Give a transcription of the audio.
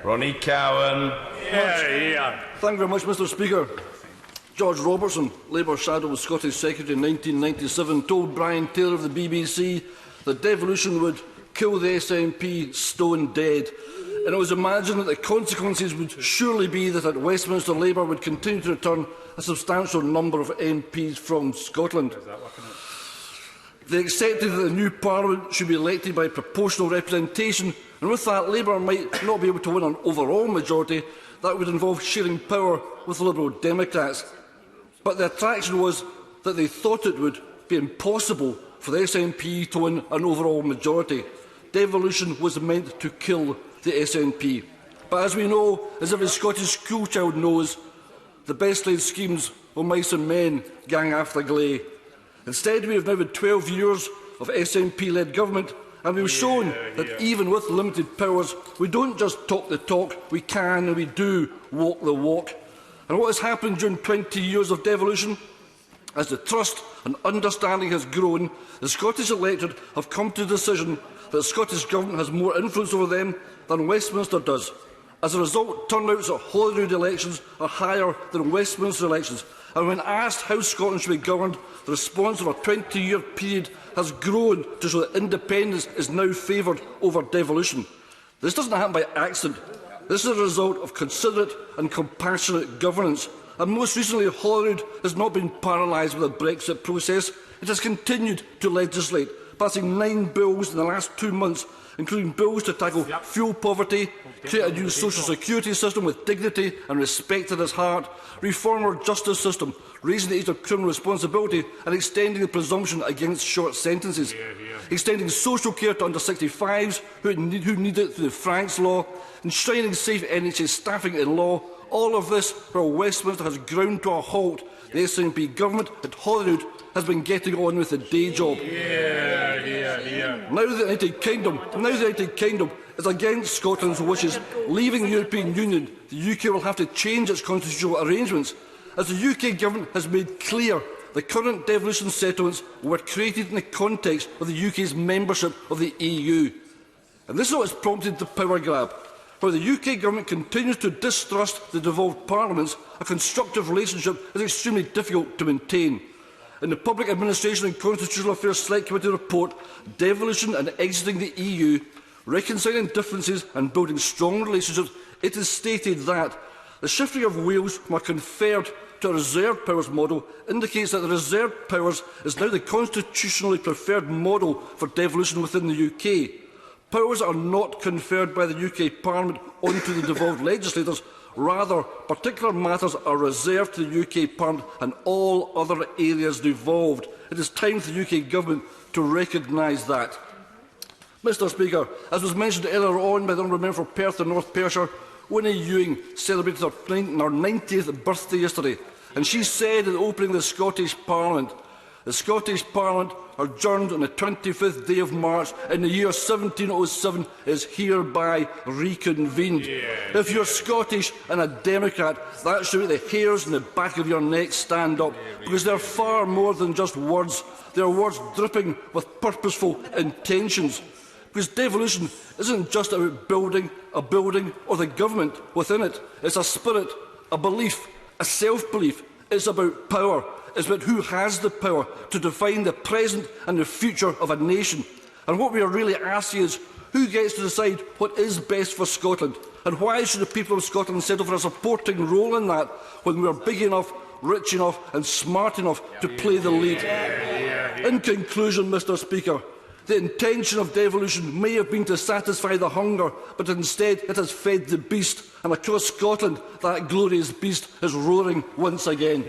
Ronnie Cowan. Thank you very much, Mr Speaker. George Robertson, Labour Shadow Scottish Secretary in 1997, told Brian Taylor of the BBC that devolution would kill the SNP stone dead, and it was imagined that the consequences would surely be that at Westminster Labour would continue to return a substantial number of MPs from Scotland. They accepted that the new Parliament should be elected by proportional representation, and with that Labour might not be able to win an overall majority. That would involve sharing power with the Liberal Democrats. But the attraction was that they thought it would be impossible for the SNP to win an overall majority. Devolution was meant to kill the SNP. But as we know, as every Scottish schoolchild knows, the best laid schemes of mice and men gang after gley. Instead, we have now had 12 years of SNP-led government, and we've shown that even with limited powers, we don't just talk the talk, we can and we do walk the walk. And what has happened during 20 years of devolution? As the trust and understanding has grown, the Scottish electorate have come to the decision that the Scottish Government has more influence over them than Westminster does. As a result, turnouts at Holyrood elections are higher than Westminster elections. And when asked how Scotland should be governed, the response of a 20-year period has grown to show that independence is now favoured over devolution. This doesn't happen by accident. This is a result of considerate and compassionate governance. And most recently, Holyrood has not been paralysed with the Brexit process. It has continued to legislate, passing 9 bills in the last 2 months, including bills to tackle fuel poverty, create a new social security system with dignity and respect at its heart, reform our justice system, raising the age of criminal responsibility and extending the presumption against short sentences, extending social care to under 65s who need it through the Franks Law, enshrining safe NHS staffing in law. All of this, while Westminster has ground to a halt, the SNP government at Holyrood has been getting on with the day job. Now the United Kingdom is against Scotland's wishes. Leaving the European Union, the UK will have to change its constitutional arrangements. As the UK government has made clear, the current devolution settlements were created in the context of the UK's membership of the EU. And this is what has prompted the power grab. While the UK government continues to distrust the devolved parliaments, a constructive relationship is extremely difficult to maintain. In the Public Administration and Constitutional Affairs Select Committee report, Devolution and Exiting the EU, Reconciling Differences and Building Strong Relationships, it is stated that the shifting of Wales from a conferred to a reserved powers model indicates that the reserved powers is now the constitutionally preferred model for devolution within the UK. Powers are not conferred by the UK Parliament onto the devolved legislators. Rather, particular matters are reserved to the UK Parliament and all other areas devolved. It is time for the UK Government to recognise that. Mr Speaker, as was mentioned earlier on by the honourable member for Perth and North Perthshire, Winnie Ewing celebrated her 90th birthday yesterday, and she said at the opening of the Scottish Parliament, "The Scottish Parliament, adjourned on the 25th day of March in the year 1707, is hereby reconvened." If you're Scottish and a Democrat, that should make the hairs on the back of your neck stand up, because they're far more than just words. They're words dripping with purposeful intentions. Because devolution isn't just about building a building or the government within it. It's a spirit, a belief, a self-belief. It's about power. It's about who has the power to define the present and the future of a nation. And what we are really asking is, who gets to decide what is best for Scotland? And why should the people of Scotland settle for a supporting role in that when we are big enough, rich enough and smart enough to play the lead? In conclusion, Mr Speaker, the intention of devolution may have been to satisfy the hunger, but instead it has fed the beast. And across Scotland, that glorious beast is roaring once again.